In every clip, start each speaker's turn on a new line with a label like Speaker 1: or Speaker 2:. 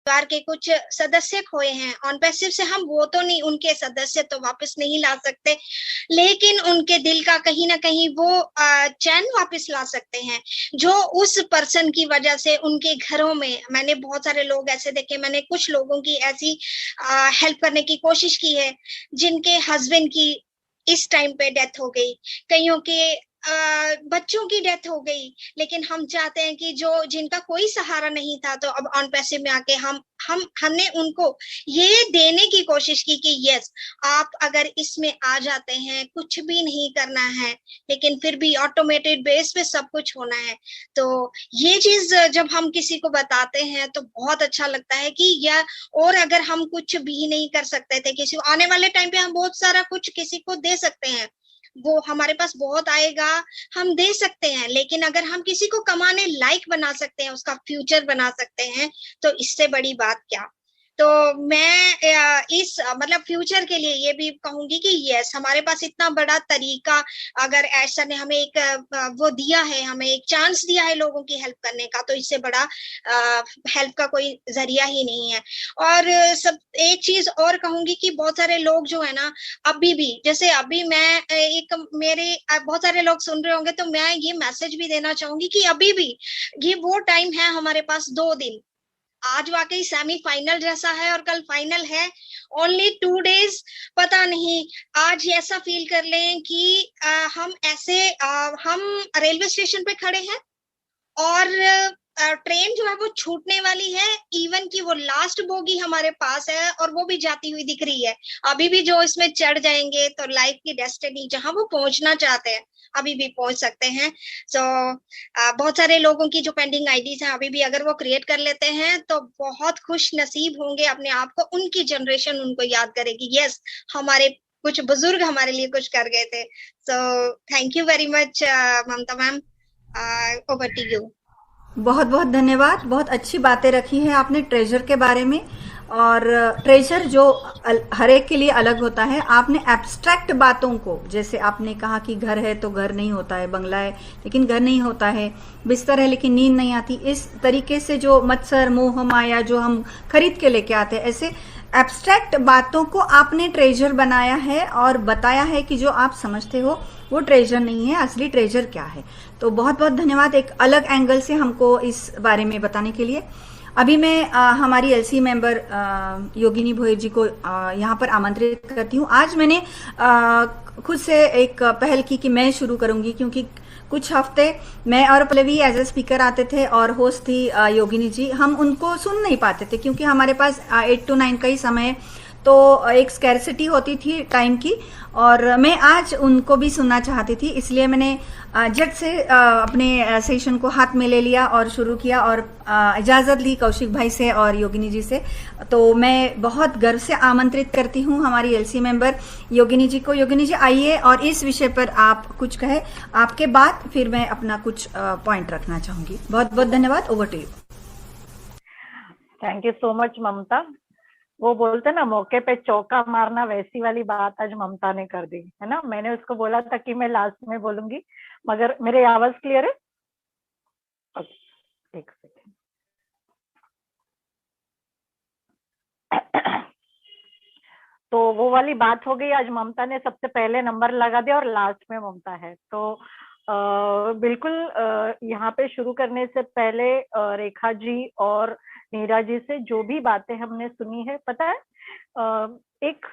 Speaker 1: परिवार के कुछ सदस्य खोए हैं। ऑन पैसिव से हम वो तो नहीं, उनके सदस्य तो वापस नहीं ला सकते, लेकिन उनके दिल का कहीं ना कहीं वो चैन वापस ला सकते हैं, जो उस पर्सन की वजह से उनके घरों में, मैंने बहुत सारे लोग ऐसे देखे, मैंने कुछ लोगों की ऐसी हेल्प करने की कोशिश की है जिनके हस्बैंड की इस टाइम पे डेथ हो गई, कईयों के बच्चों की डेथ हो गई, लेकिन हम चाहते हैं कि जो जिनका कोई सहारा नहीं था, तो अब ऑन पैसिव में आके हमने उनको ये देने की कोशिश की कि यस, आप अगर इसमें आ जाते हैं, कुछ भी नहीं करना है, लेकिन फिर भी ऑटोमेटेड बेस पे सब कुछ होना है। तो ये चीज जब हम किसी को बताते हैं तो बहुत अच्छा लगता है कि या, और अगर हम कुछ भी नहीं कर सकते थे किसी को, आने वाले टाइम पे हम बहुत सारा कुछ किसी को दे सकते हैं, वो हमारे पास बहुत आएगा, हम दे सकते हैं, लेकिन अगर हम किसी को कमाने लायक बना सकते हैं, उसका फ्यूचर बना सकते हैं, तो इससे बड़ी बात क्या। तो मैं इस मतलब फ्यूचर के लिए ये भी कहूंगी कि यस, हमारे पास इतना बड़ा तरीका, अगर ऐसा ने हमें एक वो दिया है, हमें एक चांस दिया है लोगों की हेल्प करने का, तो इससे बड़ा हेल्प का कोई जरिया ही नहीं है। और सब एक चीज और कहूंगी कि बहुत सारे लोग जो है ना, अभी भी, जैसे अभी मैं एक मेरे बहुत सारे लोग सुन रहे होंगे, तो मैं ये मैसेज भी देना चाहूंगी कि अभी भी ये वो टाइम है हमारे पास, 2 दिन, आज वाकई सेमीफाइनल जैसा है और कल फाइनल है, ओनली 2 डेज, पता नहीं, आज ऐसा फील कर लें कि हम ऐसे हम रेलवे स्टेशन पे खड़े हैं और ट्रेन जो है वो छूटने वाली है, इवन कि वो लास्ट बोगी हमारे पास है और वो भी जाती हुई दिख रही है। अभी भी जो इसमें चढ़ जाएंगे तो लाइफ की डेस्टिनी जहां वो पहुंचना चाहते हैं अभी भी पहुंच सकते हैं। सो बहुत सारे लोगों की जो पेंडिंग आईडीज हैं अभी भी अगर वो क्रिएट कर लेते हैं तो बहुत खुश नसीब होंगे अपने आप को, उनकी जनरेशन उनको याद करेगी, यस, हमारे कुछ बुजुर्ग हमारे लिए कुछ कर गए थे। So thank you very much Mamata ma'am, over to you.
Speaker 2: बहुत बहुत धन्यवाद। बहुत अच्छी बातें रखी हैं आपने ट्रेजर के बारे में। और ट्रेजर जो हर एक के लिए अलग होता है, आपने एब्स्ट्रैक्ट बातों को, जैसे आपने कहा कि घर है तो घर नहीं होता है, बंगला है लेकिन घर नहीं होता है, बिस्तर है लेकिन नींद नहीं आती, इस तरीके से जो मत्सर मोह माया जो हम खरीद के लेके आते हैं, ऐसे एब्स्ट्रैक्ट बातों को आपने ट्रेजर बनाया है और बताया है कि जो आप समझते हो वो ट्रेजर नहीं है, असली ट्रेजर क्या है। तो बहुत बहुत धन्यवाद एक अलग एंगल से हमको इस बारे में बताने के लिए। अभी मैं हमारी एलसी मेंबर योगिनी भोयर जी को यहाँ पर आमंत्रित करती हूँ। आज मैंने खुद से एक पहल की कि मैं शुरू करूंगी, क्योंकि कुछ हफ्ते मैं और पल्लवी एज ए स्पीकर आते थे और होस्ट थी योगिनी जी। हम उनको सुन नहीं पाते थे क्योंकि हमारे पास 8 to 9 का ही समय, तो एक स्कैरसिटी होती थी टाइम की, और मैं आज उनको भी सुनना चाहती थी, इसलिए मैंने झट से अपने सेशन को हाथ में ले लिया और शुरू किया और इजाज़त ली कौशिक भाई से और योगिनी जी से। तो मैं बहुत गर्व से आमंत्रित करती हूँ हमारी एलसी मेंबर योगिनी जी को। योगिनी जी आइए और इस विषय पर आप कुछ कहें, आपके बाद फिर मैं अपना कुछ पॉइंट रखना चाहूंगी। बहुत बहुत धन्यवाद। Over to you.
Speaker 3: Thank you so much Mamta. वो बोलते ना मौके पे चौका मारना, वैसी वाली बात आज ममता ने कर दी है ना। मैंने उसको बोला था कि मैं लास्ट में बोलूंगी, मगर मेरी आवाज क्लियर है? एक सेकेंड। तो वो वाली बात हो गई, आज ममता ने सबसे पहले नंबर लगा दिया और लास्ट में ममता है। तो बिल्कुल यहाँ पे शुरू करने से पहले रेखा जी और नीरा जी से जो भी बातें हमने सुनी है, पता है एक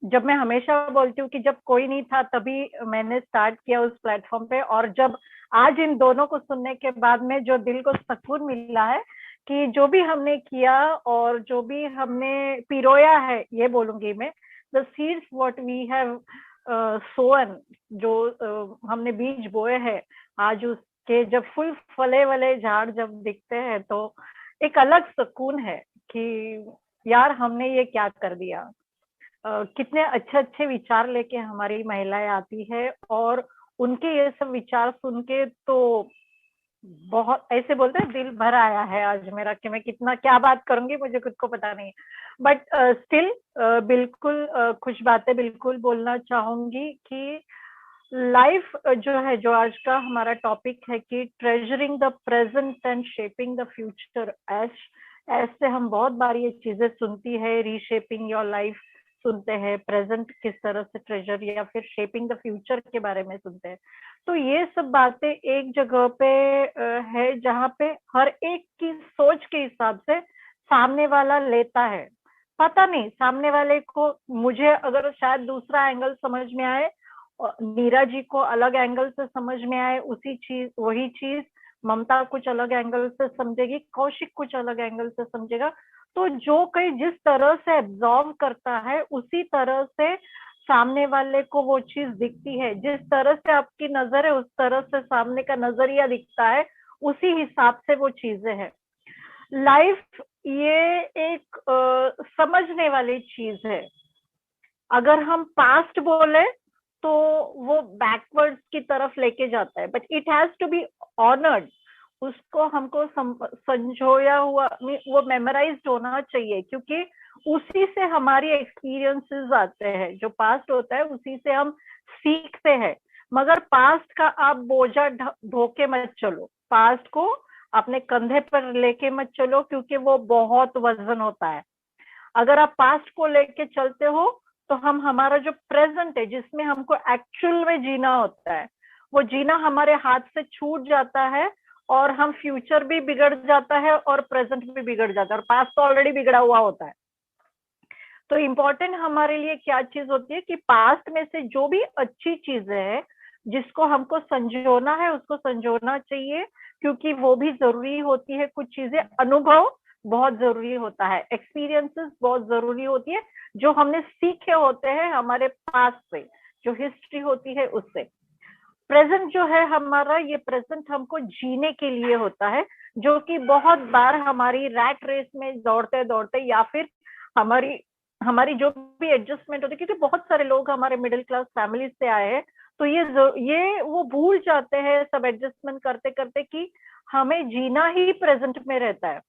Speaker 3: जब मैं हमेशा बोलती हूँ कि जब कोई नहीं था तभी मैंने स्टार्ट किया उस प्लेटफॉर्म पे, और जब आज इन दोनों को सुनने के बाद में जो दिल को सुकून मिला है कि जो भी हमने किया और जो भी हमने पिरोया है, ये बोलूंगी मैं, the seeds what we have sown, जो हमने बीज बोए हैं, आज उसके जब फुल फले वाले झाड़ जब दिखते हैं तो एक अलग सुकून है कि यार हमने ये क्या कर दिया। कितने अच्छे अच्छे विचार लेके हमारी महिलाएं आती है और उनके ये सब विचार सुन के तो बहुत ऐसे बोलते हैं दिल भर आया है आज मेरा कि मैं कितना क्या बात करूंगी मुझे खुद को पता नहीं, बट स्टिल बिल्कुल कुछ बातें बिल्कुल बोलना चाहूंगी कि लाइफ जो है, जो आज का हमारा टॉपिक है कि treasuring the present and shaping the future, एश ऐसे हम बहुत बार ये चीजें सुनती है, रीशेपिंग योर लाइफ सुनते हैं, प्रेजेंट किस तरह से ट्रेजर या फिर शेपिंग द फ्यूचर के बारे में सुनते हैं। तो ये सब बातें एक जगह पे है जहाँ पे हर एक की सोच के हिसाब से सामने वाला लेता है। पता नहीं सामने वाले को, मुझे अगर शायद दूसरा एंगल समझ में आए, नीरा जी को अलग एंगल से समझ में आए, वही चीज ममता कुछ अलग एंगल से समझेगी, कौशिक कुछ अलग एंगल से समझेगा। तो जो कोई जिस तरह से एब्जॉर्व करता है उसी तरह से सामने वाले को वो चीज दिखती है। जिस तरह से आपकी नजर है उस तरह से सामने का नजरिया दिखता है, उसी हिसाब से वो चीजें हैं। लाइफ ये एक समझने वाली चीज है। अगर हम पास्ट बोले तो वो बैकवर्ड्स की तरफ लेके जाता है, but it has to be honoured. उसको हमको संजोया हुआ, वो मेमोराइज्ड होना चाहिए, क्योंकि उसी से हमारी एक्सपीरियंसेस आते हैं। जो पास्ट होता है उसी से हम सीखते हैं। मगर पास्ट का आप बोझा ढोके मत चलो, पास्ट को अपने कंधे पर लेके मत चलो, क्योंकि वो बहुत वजन होता है। अगर आप पास्ट को लेके चलते हो तो हम हमारा जो प्रेजेंट है, जिसमें हमको एक्चुअल में जीना होता है, वो जीना हमारे हाथ से छूट जाता है, और हम फ्यूचर भी बिगड़ जाता है और प्रेजेंट भी बिगड़ जाता है, और पास्ट तो ऑलरेडी बिगड़ा हुआ होता है। तो इम्पोर्टेंट हमारे लिए क्या चीज होती है कि पास्ट में से जो भी अच्छी चीजें हैं जिसको हमको संजोना है उसको संजोना चाहिए, क्योंकि वो भी जरूरी होती है। कुछ चीजें, अनुभव बहुत जरूरी होता है, एक्सपीरियंसेस बहुत जरूरी होती है, जो हमने सीखे होते हैं हमारे पास से, जो हिस्ट्री होती है उससे। प्रेजेंट जो है हमारा, ये प्रेजेंट हमको जीने के लिए होता है, जो कि बहुत बार हमारी रैट रेस में दौड़ते दौड़ते या फिर हमारी हमारी जो भी एडजस्टमेंट होती है, क्योंकि बहुत सारे लोग हमारे मिडिल क्लास फैमिली से आए हैं, तो ये वो भूल जाते हैं सब एडजस्टमेंट करते करते कि हमें जीना ही प्रेजेंट में रहता है।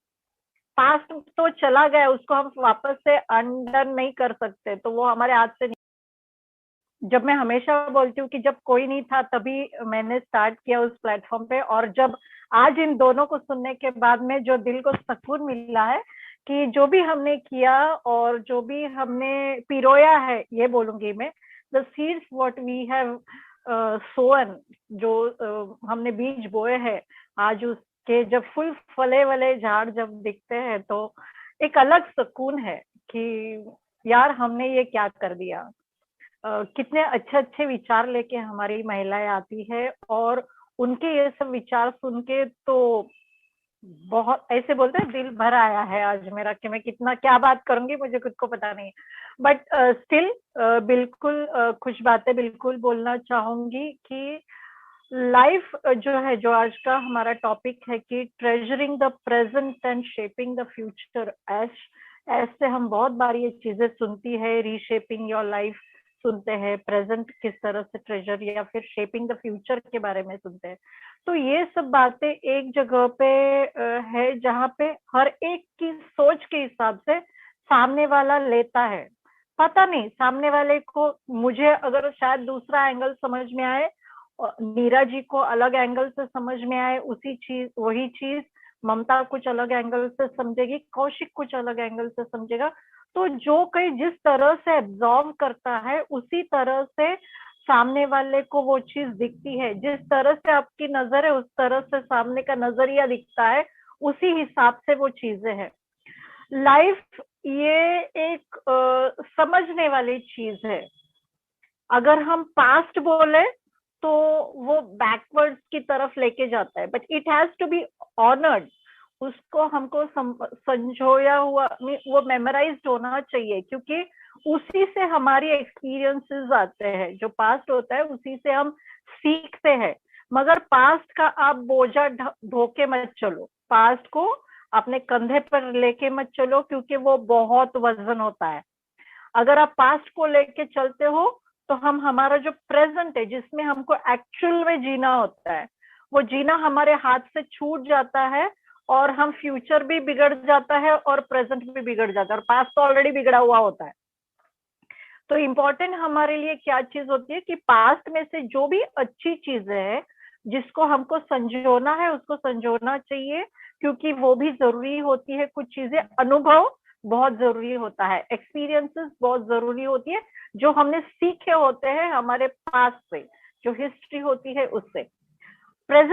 Speaker 3: पास्ट तो चला गया, उसको हम वापस से अनडन नहीं कर सकते, तो वो हमारे हाथ से नहीं। जब मैं हमेशा बोलती हूँ कि जब कोई नहीं था तभी मैंने स्टार्ट किया उस प्लेटफॉर्म पे, और जब आज इन दोनों को सुनने के बाद में जो दिल को सुकून मिला है कि जो भी हमने किया और जो भी हमने पिरोया है, ये बोलूंगी मैं, the seeds what we have sown, जो हमने बीज बोए हैं, आज उसके जब फुल फले वाले झाड़ जब दिखते हैं तो एक अलग सुकून है कि यार हमने ये क्या कर दिया। कितने अच्छे अच्छे विचार लेके हमारी महिलाएं आती है, और उनके ये सब विचार सुन के तो बहुत ऐसे बोलते हैं दिल भर आया है आज मेरा, कि मैं कितना क्या बात करूंगी मुझे खुद को पता नहीं, बट स्टिल बिल्कुल कुछ बातें बिल्कुल बोलना चाहूंगी कि लाइफ जो है, जो आज का हमारा टॉपिक है कि treasuring the present and shaping the future. ऐसे हम बहुत बार ये चीजें सुनती है, रीशेपिंग योर लाइफ सुनते हैं, प्रेजेंट किस तरह से ट्रेजर या फिर शेपिंग द फ्यूचर के बारे में सुनते हैं। तो ये सब बातें एक जगह पे है जहाँ पे हर एक की सोच के हिसाब से सामने वाला लेता है। पता नहीं सामने वाले को, मुझे अगर शायद दूसरा एंगल समझ में आए, नीरा जी को अलग एंगल से समझ में आए, वही चीज ममता कुछ अलग एंगल से समझेगी, कौशिक कुछ अलग एंगल से समझेगा। तो जो कोई जिस तरह से एब्जॉर्व करता है उसी तरह से सामने वाले को वो चीज दिखती है। जिस तरह से आपकी नजर है उस तरह से सामने का नजरिया दिखता है, उसी हिसाब से वो चीजें हैं। लाइफ ये एक समझने वाली चीज है। अगर हम पास्ट बोले तो वो बैकवर्ड्स की तरफ लेके जाता है, but it has to be honoured. उसको हमको संजोया हुआ, वो मेमोराइज्ड होना चाहिए, क्योंकि उसी से हमारी एक्सपीरियंसेस आते हैं। जो पास्ट होता है उसी से हम सीखते हैं। मगर पास्ट का आप बोझा ढोके मत चलो, पास्ट को अपने कंधे पर लेके मत चलो, क्योंकि वो बहुत वजन होता है। अगर आप पास्ट को लेके चलते हो तो हम हमारा जो प्रेजेंट है, जिसमें हमको एक्चुअल में जीना होता है, वो जीना हमारे हाथ से छूट जाता है, और हम फ्यूचर भी बिगड़ जाता है और प्रेजेंट भी बिगड़ जाता है, और पास्ट तो ऑलरेडी बिगड़ा हुआ होता है। तो इम्पोर्टेंट हमारे लिए क्या चीज होती है कि पास्ट में से जो भी अच्छी चीजें हैं जिसको हमको संजोना है उसको संजोना चाहिए, क्योंकि वो भी जरूरी होती है, कुछ चीजें अनुभव बहुत जरूरी होता है, एक्सपीरियंसेस बहुत जरूरी होती है, जो हमने सीखे होते हैं हमारे पास से, जो हिस्ट्री होती है उससे। प्रेजेंट